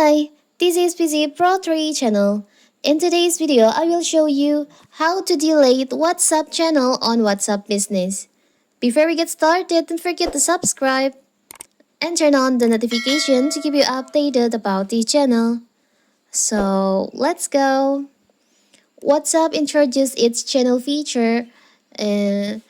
Hi, this is PC Pro 3 channel. In today's video, I will show you how to delete WhatsApp channel on WhatsApp Business. Before we get started, don't forget to subscribe and turn on the notification to keep you updated about this channel. So, let's go. WhatsApp introduced its channel feature. The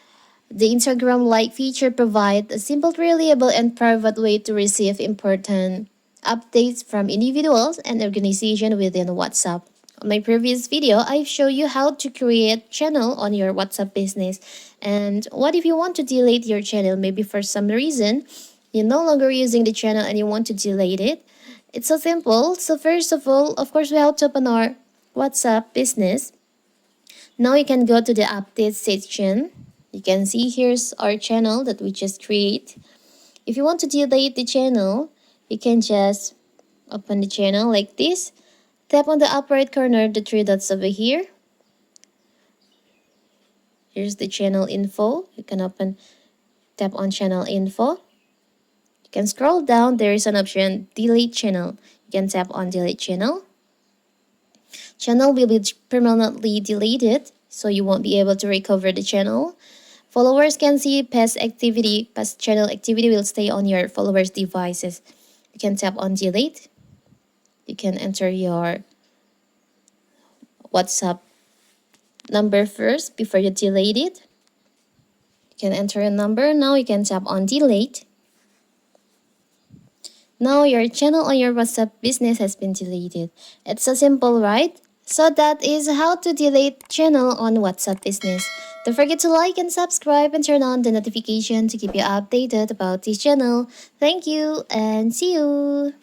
Instagram like feature provides a simple, reliable, and private way to receive important updates from individuals and organizations within WhatsApp. On my previous video, I showed you how to create channel on your WhatsApp business. And what if you want to delete your channel? Maybe for some reason, you're no longer using the channel and you want to delete it. It's so simple. So first of all, of course, we have to open our WhatsApp business. Now you can go to the update section. You can see here's our channel that we just create. If you want to delete the channel, you can just open the channel like this. Tap on the upper right corner, the three dots over here. Here's the channel info. You can tap on channel info. You can scroll down. There is an option, delete channel. You can tap on delete channel. Channel will be permanently deleted, so you won't be able to recover the channel. Followers can see past activity. Past channel activity will stay on your followers' devices. You can tap on delete. You can enter your WhatsApp number first before you delete it. You can enter a number. Now you can tap on delete. Now your channel on your WhatsApp business has been deleted. It's so simple, right? So that is how to delete channel on WhatsApp business. Don't forget to like and subscribe and turn on the notification to keep you updated about this channel. Thank you and see you!